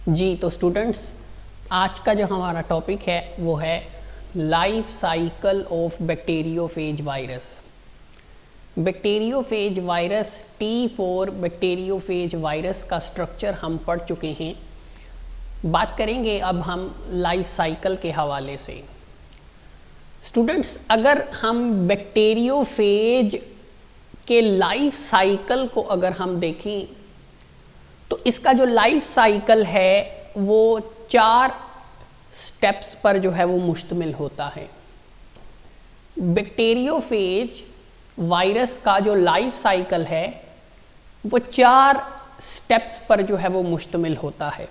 जी तो स्टूडेंट्स, आज का जो हमारा टॉपिक है वो है life cycle of bacteriophage virus. Bacteriophage virus T4 bacteriophage virus का स्ट्रक्चर हम पढ़ चुके हैं। बात करेंगे अब हम लाइफ साइकिल के हवाले से। स्टूडेंट्स, अगर हम बैक्टीरियोफेज के लाइफ साइकिल को अगर हम देखें तो इसका जो लाइफ साइकिल है वो 4 स्टेप्स पर जो है वो मुश्तमिल होता है। बैक्टीरियोफेज वायरस का जो लाइफ साइकिल है वो 4 स्टेप्स पर जो है वो मुश्तमिल होता है।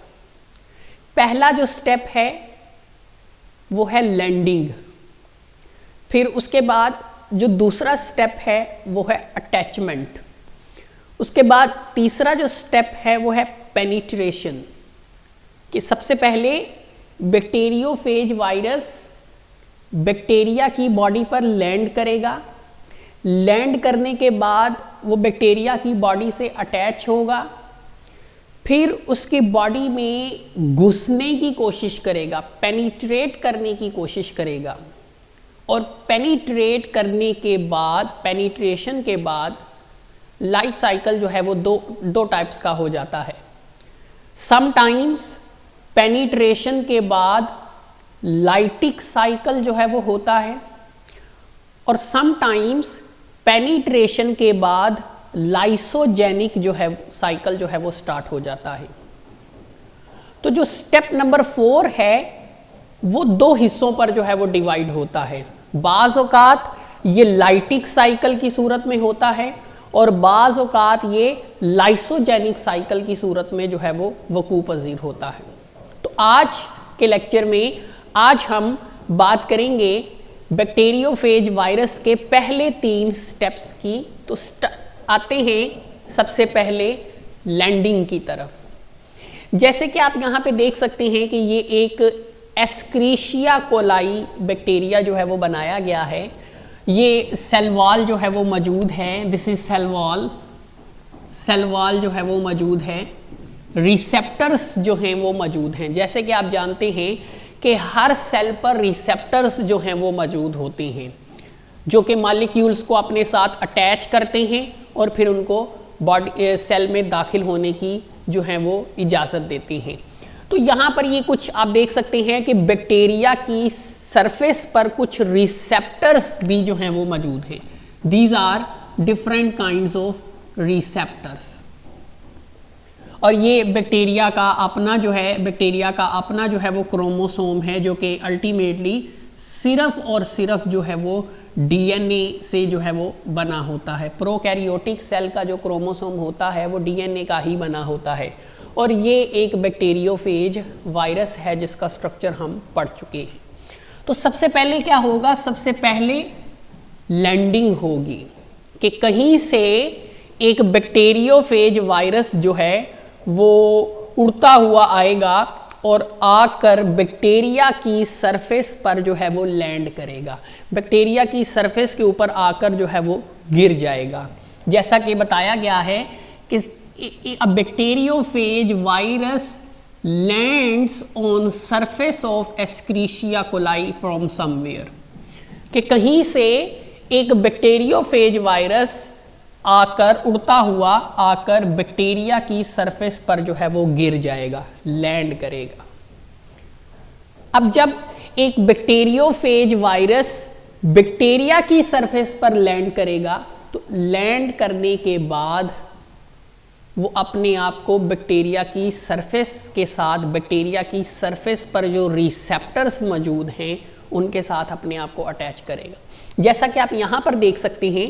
पहला जो स्टेप है वो है लैंडिंग। फिर उसके बाद जो दूसरा स्टेप है वो है अटैचमेंट। उसके बाद तीसरा जो स्टेप है वो है पेनिट्रेशन, कि सबसे पहले बैक्टीरियोफेज वायरस बैक्टीरिया की बॉडी पर लैंड करेगा। लैंड करने के बाद वो बैक्टीरिया की बॉडी से अटैच होगा, फिर उसकी बॉडी में घुसने की कोशिश करेगा, पेनिट्रेट करने की कोशिश करेगा। और पेनिट्रेट करने के बाद, पेनिट्रेशन के बाद लाइफ साइकिल जो है वो दो टाइप्स का हो जाता है। समटाइम्स पेनिट्रेशन के बाद लाइटिक साइकिल जो है वो होता है, और समटाइम्स पेनिट्रेशन के बाद लाइसोजेनिक जो है साइकिल जो है वो स्टार्ट हो जाता है। तो जो स्टेप नंबर 4 है वो 2 हिस्सों पर जो है वो डिवाइड होता है। बाज़ औक़ात ये लाइटिक साइकिल की सूरत में होता है और बाज़ औक़ात ये लाइसोजेनिक साइकिल की सूरत में जो है वो वकूअ पज़ीर होता है। तो आज के लेक्चर में आज हम बात करेंगे बैक्टीरियोफेज वायरस के पहले 3 स्टेप्स की। तो आते हैं सबसे पहले लैंडिंग की तरफ। जैसे कि आप यहाँ पे देख सकते हैं कि ये एक एस्क्रीशिया कोलाई बैक्टीरिया जो है वो बनाया गया है। ये सेल वॉल जो है वो मौजूद है। This is cell wall. Cell wall जो है वो मौजूद है। रिसेप्टर्स जो हैं वो मौजूद हैं। जैसे कि आप जानते हैं कि हर सेल पर रिसेप्टर्स जो हैं वो मौजूद होते हैं, जो कि मॉलिक्यूल्स को अपने साथ अटैच करते हैं और फिर उनको बॉडी सेल में दाखिल होने की जो है वो इजाज़त देते हैं। तो यहाँ पर ये कुछ आप देख सकते हैं कि बैक्टीरिया की सरफेस पर कुछ रिसेप्टर्स भी जो हैं वो मौजूद हैं। These are different kinds of receptors. और ये बैक्टीरिया का अपना जो है वो क्रोमोसोम है, जो कि अल्टीमेटली सिर्फ और सिर्फ जो है वो डीएनए से जो है वो बना होता है। प्रोकैरियोटिक सेल का जो क्रोमोसोम होता है वो डीएनए का ही बना होता है। और ये एक बैक्टीरियोफेज वायरस है जिसका स्ट्रक्चर हम पढ़ चुके हैं। तो सबसे पहले क्या होगा? सबसे पहले लैंडिंग होगी कि कहीं से एक बैक्टीरियोफेज वायरस जो है वो उड़ता हुआ आएगा और आकर बैक्टीरिया की सरफेस पर जो है वो लैंड करेगा। बैक्टीरिया की सरफेस के ऊपर आकर जो है वो गिर जाएगा। जैसा कि बताया गया है कि a bacteriophage virus lands on surface of Escherichia coli from somewhere, कि कहीं से एक बैक्टीरियोफेज वायरस आकर उड़ता हुआ आकर बैक्टीरिया की सरफेस पर जो है वो गिर जाएगा, लैंड करेगा। अब जब एक बैक्टीरियोफेज वायरस बैक्टीरिया की सरफेस पर लैंड करेगा तो लैंड करने के बाद वो अपने आप को बैक्टीरिया की सरफेस के साथ, बैक्टीरिया की सरफेस पर जो रिसेप्टर्स मौजूद हैं उनके साथ अपने आप को अटैच करेगा। जैसा कि आप यहाँ पर देख सकते हैं।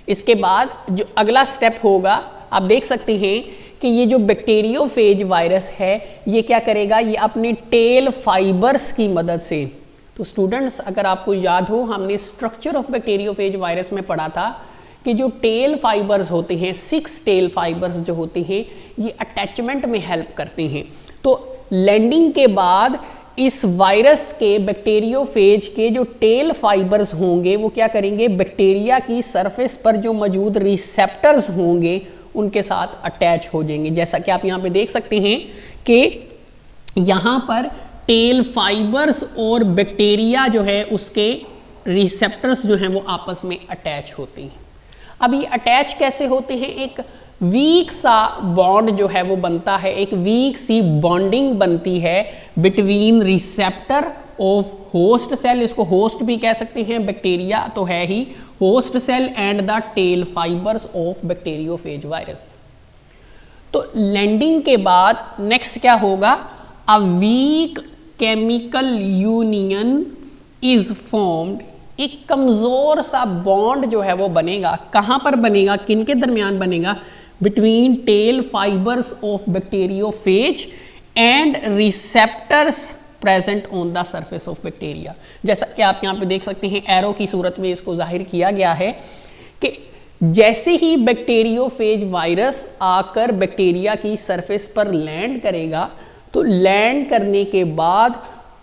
इसके बाद जो अगला स्टेप होगा, आप देख सकते हैं कि ये जो बैक्टीरियोफेज वायरस है ये क्या करेगा? ये अपने टेल फाइबर्स की मदद से। तो स्टूडेंट्स, अगर आपको याद हो, हमने स्ट्रक्चर ऑफ बैक्टीरियोफेज वायरस में पढ़ा था कि जो टेल फाइबर्स होते हैं, 6 टेल फाइबर्स जो होते हैं, ये अटैचमेंट में हेल्प करते हैं। तो लैंडिंग के बाद इस वायरस के बैक्टीरियोफेज के जो टेल फाइबर्स होंगे वो क्या करेंगे? बैक्टीरिया की सरफेस पर जो मौजूद रिसेप्टर्स होंगे उनके साथ अटैच हो जाएंगे। जैसा कि आप यहाँ पे देख सकते हैं कि यहाँ पर टेल फाइबर्स और बैक्टीरिया जो है उसके रिसेप्टर्स जो हैं वो आपस में अटैच होते हैं। अब ये अटैच कैसे होते हैं, एक वीक सा बॉन्ड जो है वो बनता है, एक वीक सी बॉन्डिंग बनती है between receptor of host cell, इसको होस्ट भी कह सकते हैं, बैक्टीरिया तो है ही, host cell and the tail fibers of bacteriophage virus. तो लैंडिंग के बाद नेक्स्ट क्या होगा, a weak chemical union is formed, एक कमजोर सा बॉन्ड जो है वो बनेगा। कहां पर बनेगा, किन के दरमियान बनेगा, between tell fibers of bacteriophage and receptors present on the surface of bacteria. जैसा कि आप यहाँ पे देख सकते हैं एरो की सूरत में इसको जाहिर किया गया है कि जैसे ही बैक्टीरियोफेज वायरस आकर बैक्टीरिया की सरफेस पर लैंड करेगा, तो लैंड करने के बाद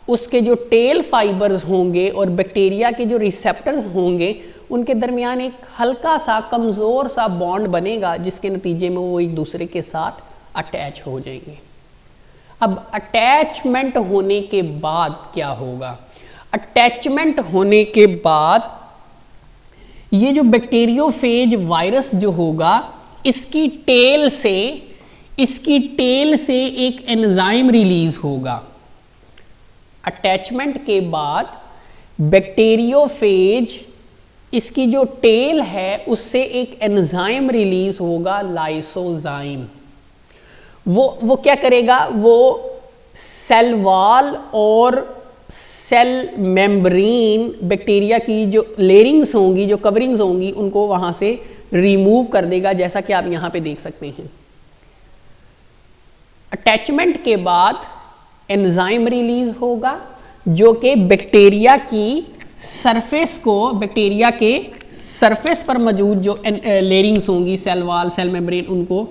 उसके जो टेल फाइबर्स होंगे और बैक्टीरिया के जो रिसेप्टर्स होंगे उनके दरमियान एक हल्का सा कमज़ोर सा बॉन्ड बनेगा, जिसके नतीजे में वो एक दूसरे के साथ अटैच हो जाएंगे। अब अटैचमेंट होने के बाद क्या होगा, अटैचमेंट होने के बाद ये जो बैक्टीरियोफेज वायरस जो होगा इसकी टेल से एक एंजाइम रिलीज होगा। अटैचमेंट के बाद बैक्टीरियोफेज इसकी जो टेल है उससे एक एंजाइम रिलीज होगा, लाइसोजाइम। वो क्या करेगा, वो सेल वॉल और सेल मेम्ब्रेन, बैक्टीरिया की जो लेयरिंग्स होंगी, जो कवरिंग्स होंगी, उनको वहां से रिमूव कर देगा, जैसा कि आप यहां पे देख सकते हैं। अटैचमेंट के बाद एंजाइम रिलीज होगा जो कि बैक्टीरिया की सरफेस को, बैक्टीरिया के सरफेस पर मौजूद जो लेयरिंग्स होंगी, सेल वॉल, सेल मेम्ब्रेन, उनको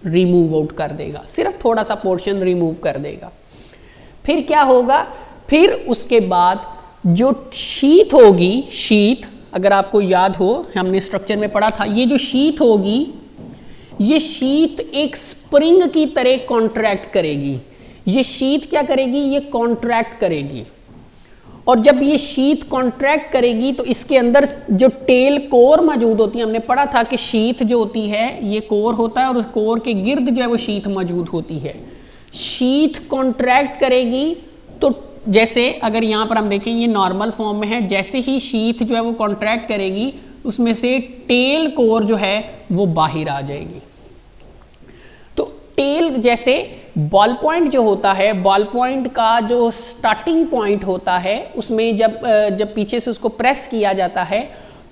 रिमूव आउट कर देगा, सिर्फ थोड़ा सा पोर्शन रिमूव कर देगा। फिर क्या होगा, फिर उसके बाद जो शीथ होगी, शीथ अगर आपको याद हो हमने स्ट्रक्चर में पढ़ा था, ये जो शीथ होगी ये शीथ एक स्प्रिंग की तरह कॉन्ट्रैक्ट करेगी। ये शीथ क्या करेगी, ये कॉन्ट्रैक्ट करेगी, और जब ये शीथ कॉन्ट्रैक्ट करेगी तो इसके अंदर जो टेल कोर मौजूद होती है, हमने पढ़ा था कि शीथ जो होती है ये कोर होता है और उस कोर के गिर्द जो है वो शीथ मौजूद होती है। शीथ कॉन्ट्रैक्ट करेगी तो जैसे अगर यहाँ पर हम देखें ये नॉर्मल फॉर्म में है, जैसे ही शीथ जो है वो कॉन्ट्रैक्ट करेगी उसमें से टेल कोर जो है वो बाहर आ जाएगी। तो टेल जैसे बॉल पॉइंट जो होता है, बॉल पॉइंट का जो स्टार्टिंग पॉइंट होता है उसमें जब पीछे से उसको प्रेस किया जाता है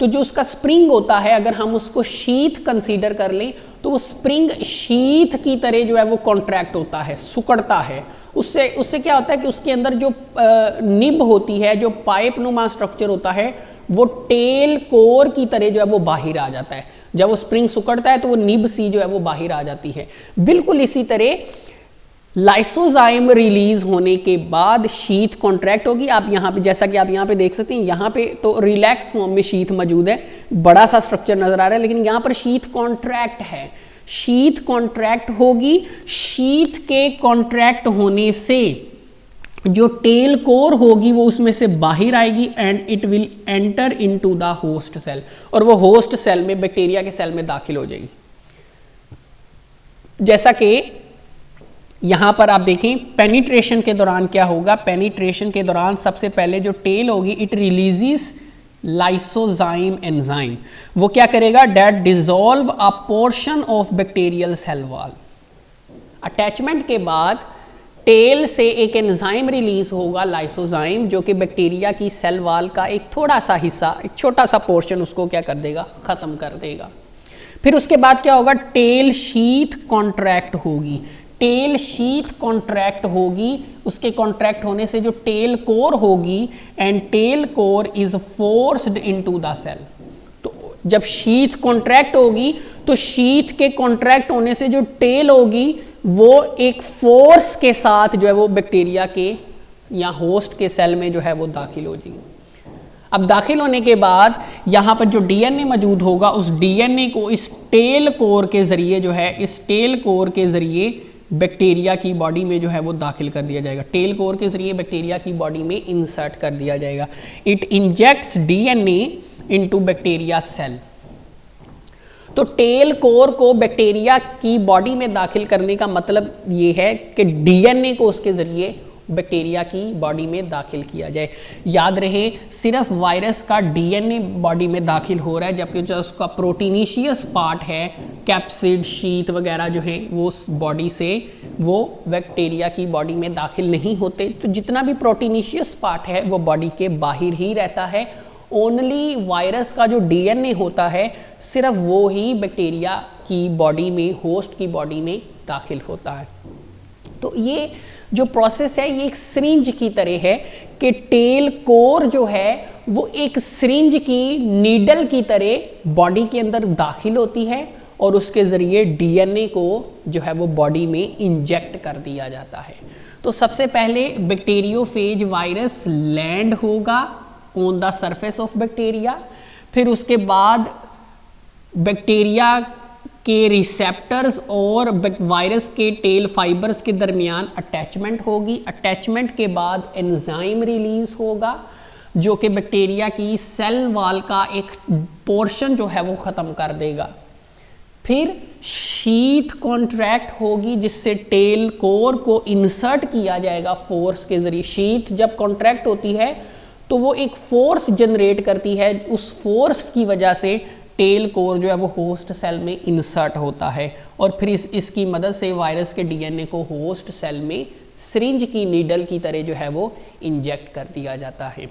तो जो उसका स्प्रिंग होता है, अगर हम उसको शीथ कंसीडर कर लें तो वो स्प्रिंग शीथ की तरह जो है वो कॉन्ट्रैक्ट होता है, सुकड़ता है। उससे क्या होता है कि उसके अंदर जो निब होती है, जो पाइप नुमा स्ट्रक्चर होता है, वो टेल कोर की तरह जो है वो बाहर आ जाता है। जब वो स्प्रिंग सुकड़ता है तो वो निब सी जो है वो बाहर आ जाती है। बिल्कुल इसी तरह लाइसोजाइम रिलीज होने के बाद शीथ कॉन्ट्रैक्ट होगी। आप यहाँ पे जैसा कि आप यहाँ पे देख सकते हैं, यहाँ पे तो रिलैक्स फॉर्म में शीथ मौजूद है, बड़ा सा स्ट्रक्चर नजर आ रहा है, लेकिन यहाँ पर शीथ कॉन्ट्रैक्ट है। शीथ कॉन्ट्रैक्ट होगी, शीथ के कॉन्ट्रैक्ट होने से जो टेल कोर होगी वो उसमें से बाहर आएगी and it will enter into the host cell, और वो होस्ट सेल में, बैक्टीरिया के सेल में दाखिल हो जाएगी। जैसा कि यहां पर आप देखें पेनिट्रेशन के दौरान क्या होगा, पेनिट्रेशन के दौरान सबसे पहले जो टेल होगी इट रिलीजेस लाइसोजाइम एंजाइम। वो क्या करेगा, that dissolve a portion of bacterial cell wall. Attachment के बाद टेल से एक एंजाइम रिलीज होगा, लाइसोजाइम, जो कि बैक्टीरिया की सेल वॉल का एक थोड़ा सा हिस्सा, एक छोटा सा पोर्शन उसको क्या कर देगा, खत्म कर देगा। फिर उसके बाद क्या होगा, टेल शीथ कॉन्ट्रैक्ट होगी। टेल शीथ कॉन्ट्रैक्ट होगी, उसके कॉन्ट्रैक्ट होने से जो टेल कोर होगी and tail core is forced into the cell. तो जब शीथ कॉन्ट्रैक्ट होगी तो शीथ के कॉन्ट्रैक्ट होने से जो टेल होगी वो एक फोर्स के साथ जो है वो बैक्टीरिया के या होस्ट के सेल में जो है वो दाखिल हो जाएगी। अब दाखिल होने के बाद यहाँ पर जो डीएनए मौजूद होगा उस डीएनए को इस टेल कोर के जरिए जो है, इस टेल कोर के जरिए बैक्टीरिया की बॉडी में जो है वो दाखिल कर दिया जाएगा, टेल कोर के ज़रिए बैक्टीरिया की बॉडी में इंसर्ट कर दिया जाएगा। It injects DNA into bacteria cell. तो टेल कोर को बैक्टीरिया की बॉडी में दाखिल करने का मतलब ये है कि डीएनए को उसके ज़रिए बैक्टीरिया की बॉडी में दाखिल किया जाए। याद रहे सिर्फ वायरस का डीएनए बॉडी में दाखिल हो रहा है, जबकि जो उसका प्रोटीनीशियस पार्ट है, कैप्सिड, शीत वगैरह जो है वो उस बॉडी से वो बैक्टीरिया की बॉडी में दाखिल नहीं होते। तो जितना भी प्रोटीनीशियस पार्ट है वो बॉडी के बाहर ही रहता है। ओनली वायरस का जो डीएनए होता है सिर्फ वो ही बैक्टीरिया की बॉडी में, होस्ट की बॉडी में दाखिल होता है। तो ये जो प्रोसेस है ये एक सिरिंज की तरह है कि टेल कोर जो है वो एक सिरिंज की नीडल की तरह बॉडी के अंदर दाखिल होती है और उसके ज़रिए डीएनए को जो है वो बॉडी में इंजेक्ट कर दिया जाता है। तो सबसे पहले बैक्टीरियोफेज वायरस लैंड होगा on the surface of bacteria, फिर उसके बाद बैक्टीरिया के रिसेप्टर्स और वायरस के टेल फाइबर्स के दरमियान अटैचमेंट होगी। अटैचमेंट के बाद एंजाइम रिलीज होगा जो कि बैक्टीरिया की सेल वॉल का एक पोर्शन जो है वो ख़त्म कर देगा। फिर शीथ कॉन्ट्रैक्ट होगी जिससे टेल कोर को इंसर्ट किया जाएगा फोर्स के ज़रिए। शीथ जब कॉन्ट्रैक्ट होती है तो वो एक फोर्स जनरेट करती है, उस फोर्स की वजह से टेल कोर जो है वो होस्ट सेल में इंसर्ट होता है और फिर इसकी मदद से वायरस के डीएनए को होस्ट सेल में सिरिंज की नीडल की तरह जो है वो इंजेक्ट कर दिया जाता है।